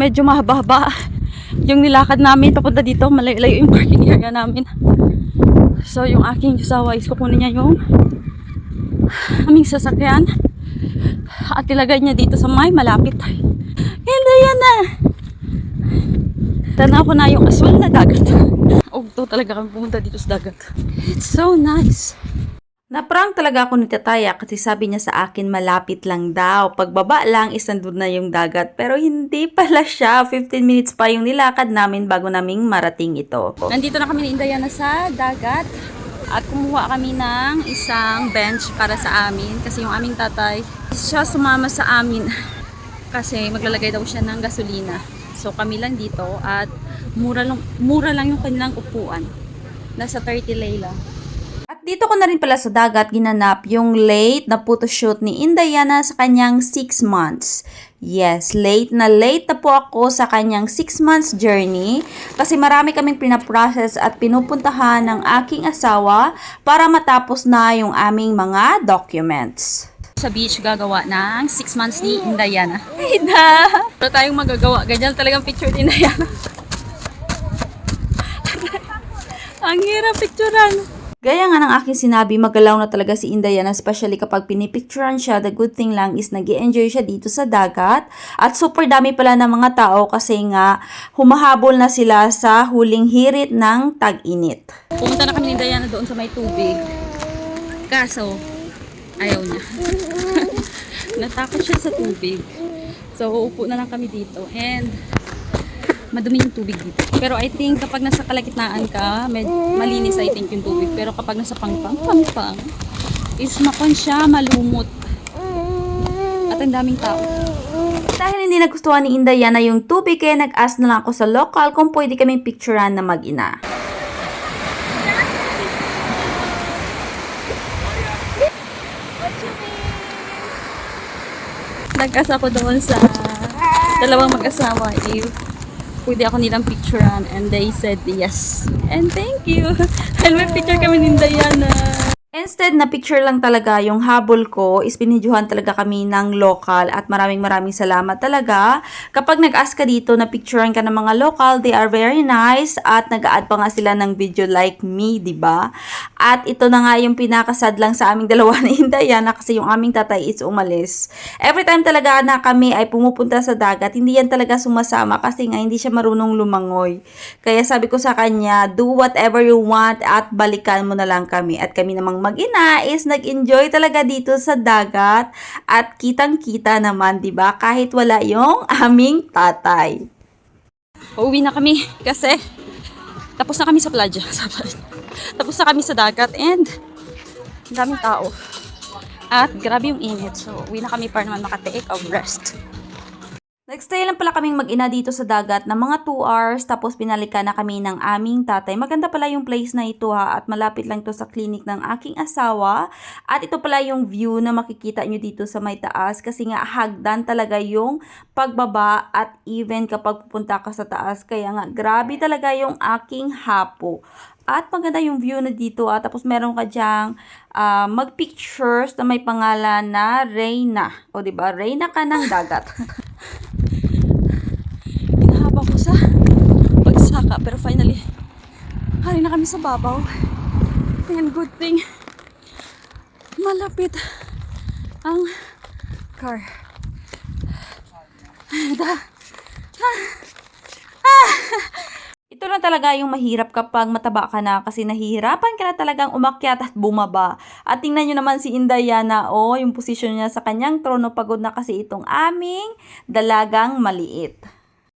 medyo mahaba yung nilakad namin papunta dito. Malayo-layo yung parking area namin. So yung aking asawa is kukunin niya yung aming sasakyan at ilagay niya dito sa may malapit. And ayan na. Tanaw ko na yung aswang na dagat. Ugto talaga kami pumunta dito sa dagat. It's so nice. Naprang talaga ako ni Tataya kasi sabi niya sa akin malapit lang daw. Pagbaba lang is nandun na yung dagat. Pero hindi pala siya. 15 minutes pa yung nilakad namin bago naming marating ito. Nandito na kami ni Indayana sa dagat. At kumuha kami ng isang bench para sa amin. Kasi yung aming tatay, siya sumama sa amin. Kasi maglalagay daw siya ng gasolina. So kami lang dito at mura lang yung kanilang upuan. Nasa 30 lei lang. At dito ko na rin pala sa dagat ginanap yung late na photoshoot ni Indayana sa kanyang 6 months. Yes, late na po ako sa kanyang 6 months journey kasi marami kaming pinaprocess at pinupuntahan ng aking asawa para matapos na yung aming mga documents. Sa beach gagawa ng 6 months ni Indayana. Ay na! Wala tayong magagawa. Ganyan talagang picture ni Indayana. Ang hirap picturean. Gaya nga ng aking sinabi, magalaw na talaga si Indayana, especially kapag pinipicturean siya. The good thing lang is nag-i-enjoy siya dito sa dagat. At super dami pala ng mga tao kasi nga humahabol na sila sa huling hirit ng tag-init. Pumunta na kami ni Indayana doon sa may tubig. Kaso, ayaw niya. Natakot siya sa tubig. So, uupo na lang kami dito. And madumi yung tubig dito. Pero I think kapag nasa kalagitnaan ka, malinis I think yung tubig. Pero kapag nasa pangpang is makon siya malumot. At ang daming tao. Dahil hindi nagustuhan ni Indayana yung tubig, kaya nag-ask na lang ako sa local kung pwede kaming picturean na mag-ina. Nag-ask ako doon sa dalawang mag-asawa if pwede ako nilang picturean and they said yes. And thank you. And may picture kami ni Indayana. Instead na picture lang talaga yung habol ko, is binidyohan talaga kami ng local at maraming salamat talaga. Kapag nag-ask ka dito na picturean ka ng mga local, they are very nice at nag-a-add pa nga sila ng video like me, diba? At ito na nga yung pinakasad lang sa aming dalawa ni Indayana kasi yung aming tatay is umalis. Every time talaga na kami ay pumupunta sa dagat, hindi yan talaga sumasama kasi nga hindi siya marunong lumangoy. Kaya sabi ko sa kanya, do whatever you want at balikan mo na lang kami. At kami namang mag-ina is nag-enjoy talaga dito sa dagat at kitang-kita naman, 'di ba? Kahit wala yung aming tatay. Uuwi na kami kasi tapos na kami sa playa. Tapos na kami sa dagat and ang daming tao. At grabe yung init. So, uwi na kami para naman makatake of rest. Nagstay lang pala kaming mag-ina dito sa dagat na mga 2 hours tapos pinalikan na kami ng aming tatay. Maganda pala yung place na ito ha at malapit lang to sa clinic ng aking asawa. At ito pala yung view na makikita nyo dito sa may taas kasi nga hagdan talaga yung pagbaba at even kapag pupunta ka sa taas. Kaya nga grabe talaga yung aking hapo. At maganda yung view na dito tapos meron ka dyang mag-pictures na may pangalan na Reyna. O diba? Reyna ka ng dagat. Hinahaba ko sa pagsaka pero finally hari na kami sa babaw. And good thing malapit ang car. Ito na talaga yung mahirap kapag mataba ka na kasi nahihirapan ka na talagang umakyat at bumaba. At tingnan nyo naman si Indayana, yung posisyon niya sa kanyang trono, pagod na kasi itong aming dalagang maliit.